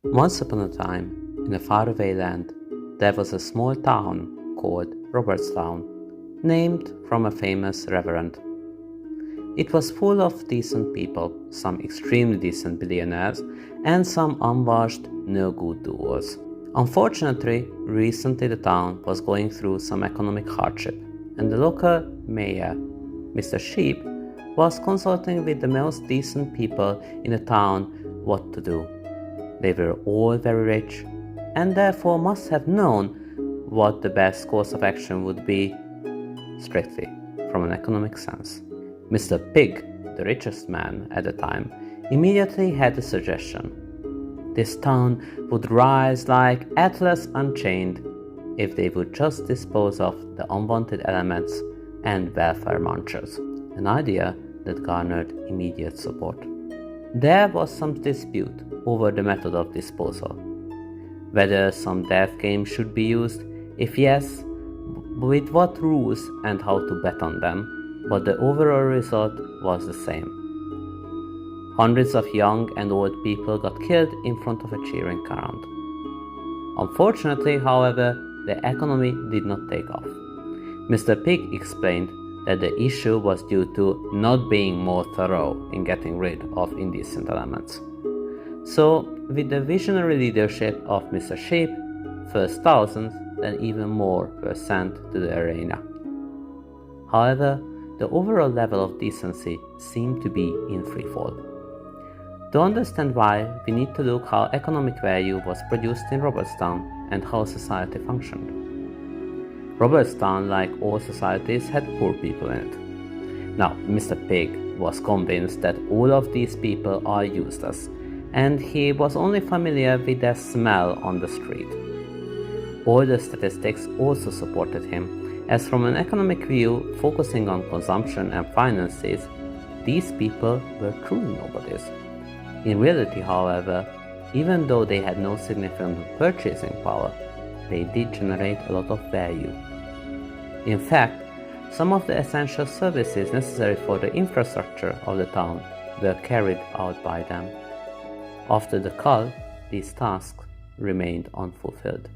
Once upon a time, in a faraway land, there was a small town called Robertstown, named from a famous reverend. It was full of decent people, some extremely decent billionaires, and some unwashed, no-good doers. Unfortunately, recently the town was going through some economic hardship, and the local mayor, Mr. Sheep, was consulting with the most decent people in the town what to do. They were all very rich, and therefore must have known what the best course of action would be, strictly, from an economic sense. Mr. Pig, the richest man at the time, immediately had a suggestion. This town would rise like Atlas Unchained if they would just dispose of the unwanted elements and welfare munchers, an idea that garnered immediate support. There was some dispute over the method of disposal, whether some death game should be used, if yes, with what rules and how to bet on them, but the overall result was the same. Hundreds of young and old people got killed in front of a cheering crowd. Unfortunately, however, the economy did not take off. Mr. Pig explained that the issue was due to not being more thorough in getting rid of indecent elements. So, with the visionary leadership of Mr. Sheep, first thousands, then even more were sent to the arena. However, the overall level of decency seemed to be in freefall. To understand why, we need to look how economic value was produced in Robertstown and how society functioned. Robertstown, like all societies, had poor people in it. Now, Mr. Pig was convinced that all of these people are useless, and he was only familiar with their smell on the street. All the statistics also supported him, as from an economic view, focusing on consumption and finances, these people were truly nobodies. In reality, however, even though they had no significant purchasing power, they did generate a lot of value. In fact, some of the essential services necessary for the infrastructure of the town were carried out by them. After the cull, these tasks remained unfulfilled.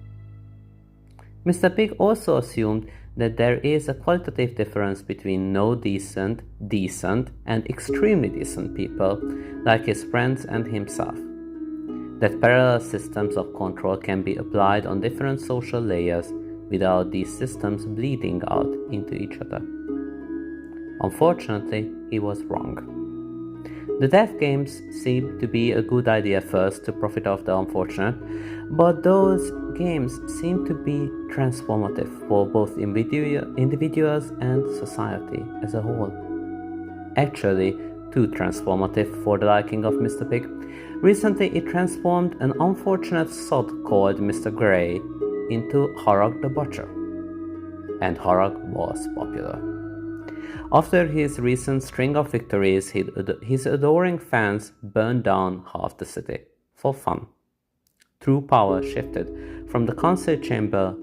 Mr. Pig also assumed that there is a qualitative difference between no decent, decent, and extremely decent people, like his friends and himself. That parallel systems of control can be applied on different social layers without these systems bleeding out into each other. Unfortunately, he was wrong. The death games seemed to be a good idea first to profit off the unfortunate, but those games seem to be transformative for both individuals and society as a whole. Actually, too transformative for the liking of Mr. Pig. Recently, it transformed an unfortunate sod called Mr. Grey into Harag the Butcher, and Harag was popular. After his recent string of victories, his adoring fans burned down half the city, for fun. True power shifted from the council chamber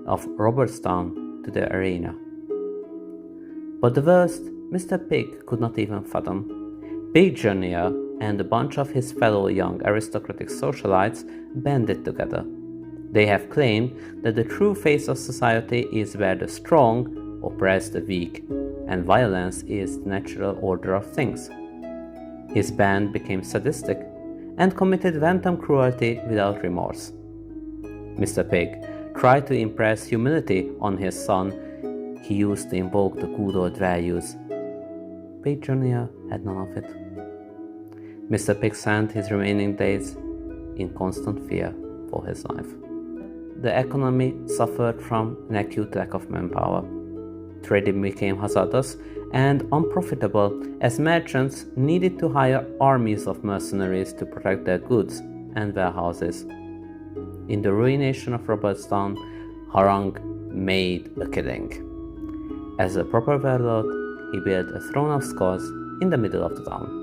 of Robertstown to the arena. But the worst, Mr. Pig could not even fathom. Pig Jr. and a bunch of his fellow young aristocratic socialites banded together. They have claimed that the true face of society is where the strong oppress the weak, and violence is the natural order of things. His band became sadistic and committed wanton cruelty without remorse. Mr. Pig tried to impress humility on his son. He used to invoke the good old values. Pig Jr. had none of it. Mr. Pig spent his remaining days in constant fear for his life. The economy suffered from an acute lack of manpower. Trading became hazardous and unprofitable as merchants needed to hire armies of mercenaries to protect their goods and warehouses. In the ruination of Robertstown, Harang made a killing. As a proper warlord, he built a throne of skulls in the middle of the town.